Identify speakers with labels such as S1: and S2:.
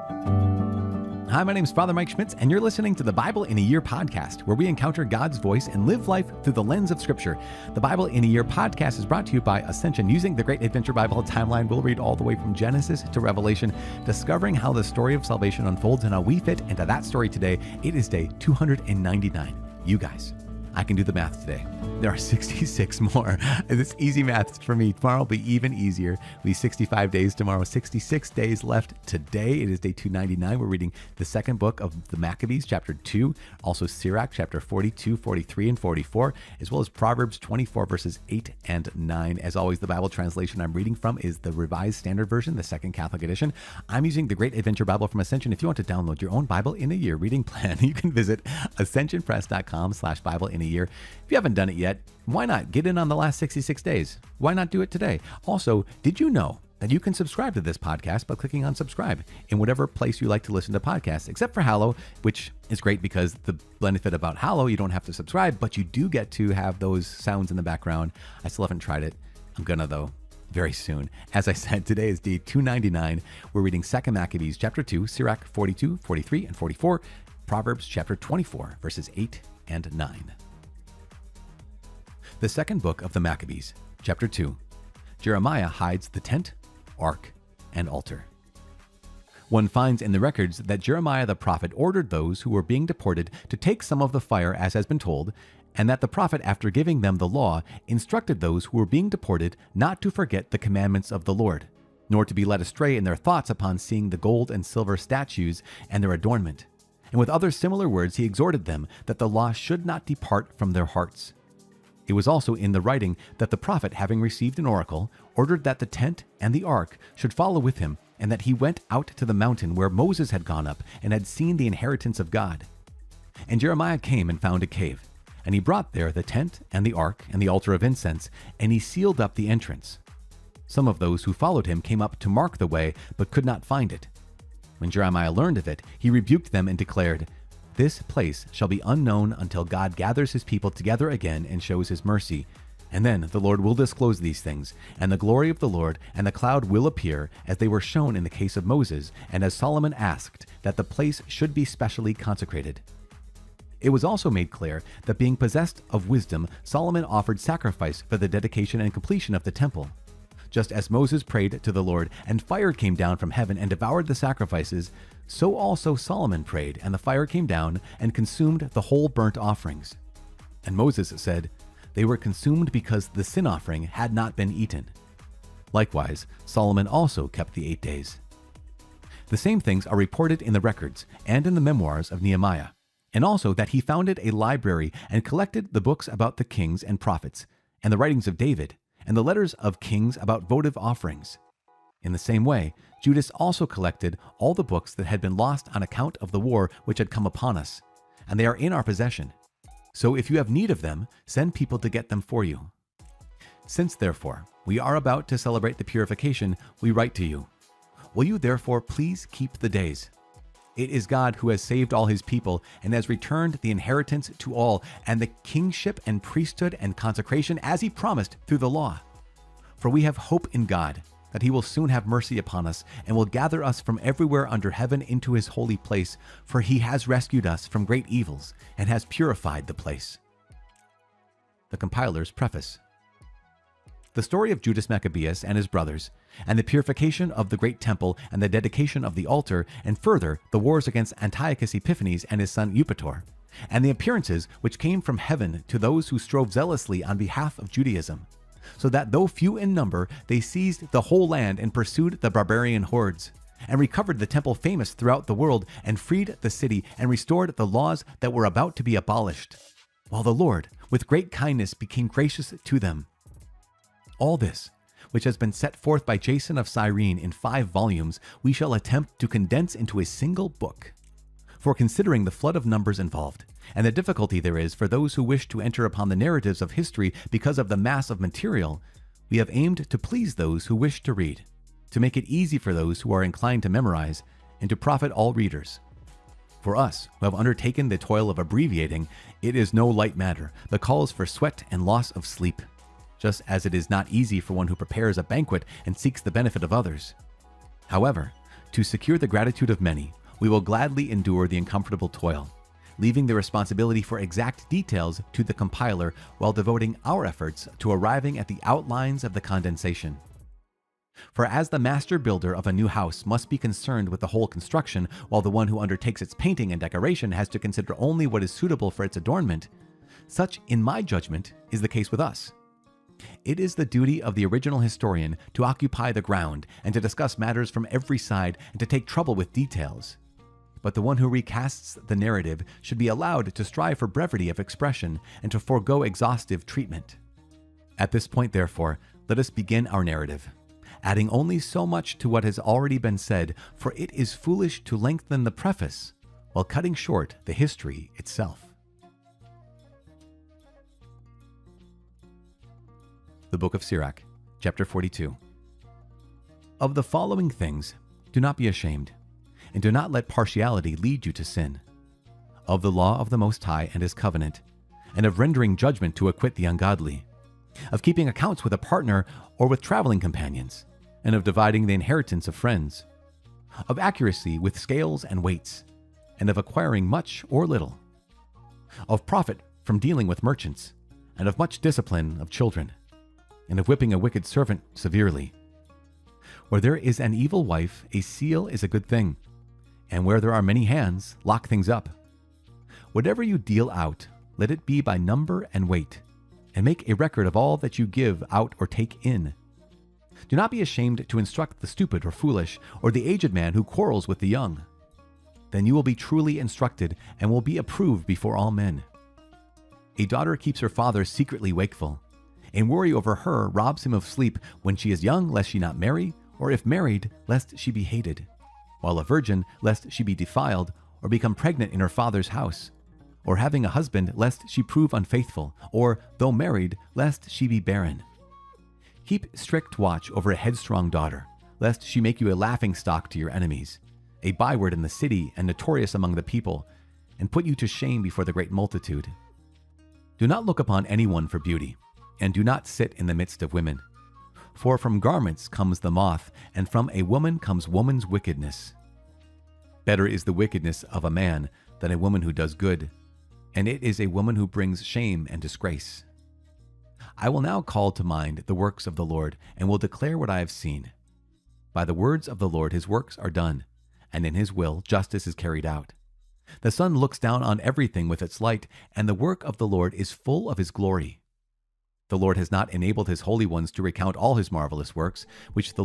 S1: Hi, my name is Father Mike Schmitz, and you're listening to the Bible in a Year podcast, where we encounter God's voice and live life through the lens of Scripture. The Bible in a Year podcast is brought to you by Ascension. Using the Great Adventure Bible timeline, we'll read all the way from Genesis to Revelation, discovering how the story of salvation unfolds and how we fit into that story today. It is day 299. You guys, I can do the math today. There are 66 more. It's easy math for me. Tomorrow will be even easier. It'll be 65 days tomorrow, 66 days left today. It is day 299. We're reading the second book of the Maccabees, chapter 2, also Sirach, chapter 42, 43, and 44, as well as Proverbs 24, verses 8 and 9. As always, the Bible translation I'm reading from is the Revised Standard Version, the Second Catholic Edition. I'm using the Great Adventure Bible from Ascension. If you want to download your own Bible in a Year reading plan, you can visit ascensionpress.com/Bible in a Year. If you haven't done it yet, why not get in on the last 66 days? Why not do it today? Also, did you know that you can subscribe to this podcast by clicking on subscribe in whatever place you like to listen to podcasts, except for Hallow, which is great because the benefit about Hallow, you don't have to subscribe, but you do get to have those sounds in the background. I still haven't tried it. I'm gonna though, very soon. As I said, today is day 299. We're reading 2 Maccabees, chapter 2, Sirach 42, 43, and 44, Proverbs chapter 24, verses 8 and 9. The second book of the Maccabees, chapter 2. Jeremiah hides the tent, ark, and altar. One finds in the records that Jeremiah the prophet ordered those who were being deported to take some of the fire, as has been told, and that the prophet, after giving them the law, instructed those who were being deported not to forget the commandments of the Lord, nor to be led astray in their thoughts upon seeing the gold and silver statues and their adornment. And with other similar words he exhorted them that the law should not depart from their hearts. It was also in the writing that the prophet, having received an oracle, ordered that the tent and the ark should follow with him, and that he went out to the mountain where Moses had gone up and had seen the inheritance of God. And Jeremiah came and found a cave, and he brought there the tent and the ark and the altar of incense, and he sealed up the entrance. Some of those who followed him came up to mark the way, but could not find it. When Jeremiah learned of it, he rebuked them and declared, "This place shall be unknown until God gathers his people together again and shows his mercy. And then the Lord will disclose these things, and the glory of the Lord and the cloud will appear, as they were shown in the case of Moses, and as Solomon asked, that the place should be specially consecrated." It was also made clear that being possessed of wisdom, Solomon offered sacrifice for the dedication and completion of the temple. Just as Moses prayed to the Lord, and fire came down from heaven and devoured the sacrifices, so also Solomon prayed, and the fire came down and consumed the whole burnt offerings. And Moses said, "They were consumed because the sin offering had not been eaten." Likewise, Solomon also kept the 8 days. The same things are reported in the records and in the memoirs of Nehemiah, and also that he founded a library and collected the books about the kings and prophets, and the writings of David, and the letters of kings about votive offerings. In the same way, Judas also collected all the books that had been lost on account of the war which had come upon us, and they are in our possession. So if you have need of them, send people to get them for you. Since, therefore, we are about to celebrate the purification, we write to you. Will you therefore please keep the days? It is God who has saved all his people and has returned the inheritance to all, and the kingship and priesthood and consecration as he promised through the law. For we have hope in God, that he will soon have mercy upon us and will gather us from everywhere under heaven into his holy place, for he has rescued us from great evils and has purified the place. The compiler's preface. The story of Judas Maccabeus and his brothers, and the purification of the great temple and the dedication of the altar, and further the wars against Antiochus Epiphanes and his son Eupator, and the appearances which came from heaven to those who strove zealously on behalf of Judaism, so that though few in number, they seized the whole land and pursued the barbarian hordes, and recovered the temple famous throughout the world, and freed the city, and restored the laws that were about to be abolished, while the Lord, with great kindness, became gracious to them. All this, which has been set forth by Jason of Cyrene in 5 volumes, we shall attempt to condense into a single book. For considering the flood of numbers involved, and the difficulty there is for those who wish to enter upon the narratives of history because of the mass of material, we have aimed to please those who wish to read, to make it easy for those who are inclined to memorize, and to profit all readers. For us, who have undertaken the toil of abbreviating, it is no light matter, but calls for sweat and loss of sleep, just as it is not easy for one who prepares a banquet and seeks the benefit of others. However, To secure the gratitude of many, we will gladly endure the uncomfortable toil, leaving the responsibility for exact details to the compiler while devoting our efforts to arriving at the outlines of the condensation. For as the master builder of a new house must be concerned with the whole construction, while the one who undertakes its painting and decoration has to consider only what is suitable for its adornment, such, in my judgment, is the case with us. It is the duty of the original historian to occupy the ground and to discuss matters from every side and to take trouble with details. But the one who recasts the narrative should be allowed to strive for brevity of expression and to forego exhaustive treatment. At this point, therefore, let us begin our narrative, adding only so much to what has already been said, for it is foolish to lengthen the preface while cutting short the history itself. The Book of Sirach, chapter 42. Of the following things, do not be ashamed, and do not let partiality lead you to sin. Of the law of the Most High and His covenant, and of rendering judgment to acquit the ungodly, of keeping accounts with a partner or with traveling companions, and of dividing the inheritance of friends, of accuracy with scales and weights, and of acquiring much or little, of profit from dealing with merchants, and of much discipline of children, and of whipping a wicked servant severely. Where there is an evil wife, a seal is a good thing, and where there are many hands, lock things up. Whatever you deal out, let it be by number and weight, and make a record of all that you give out or take in. Do not be ashamed to instruct the stupid or foolish, or the aged man who quarrels with the young. Then you will be truly instructed, and will be approved before all men. A daughter keeps her father secretly wakeful, and worry over her robs him of sleep when she is young, lest she not marry, or if married, lest she be hated, while a virgin, lest she be defiled, or become pregnant in her father's house, or having a husband, lest she prove unfaithful, or, though married, lest she be barren. Keep strict watch over a headstrong daughter, lest she make you a laughingstock to your enemies, a byword in the city and notorious among the people, and put you to shame before the great multitude. Do not look upon anyone for beauty, and do not sit in the midst of women. For from garments comes the moth, and from a woman comes woman's wickedness. Better is the wickedness of a man than a woman who does good, and it is a woman who brings shame and disgrace. I will now call to mind the works of the Lord, and will declare what I have seen. By the words of the Lord his works are done, and in his will justice is carried out. The sun looks down on everything with its light, and the work of the Lord is full of his glory. The Lord has not enabled his holy ones to recount all his marvelous works, which the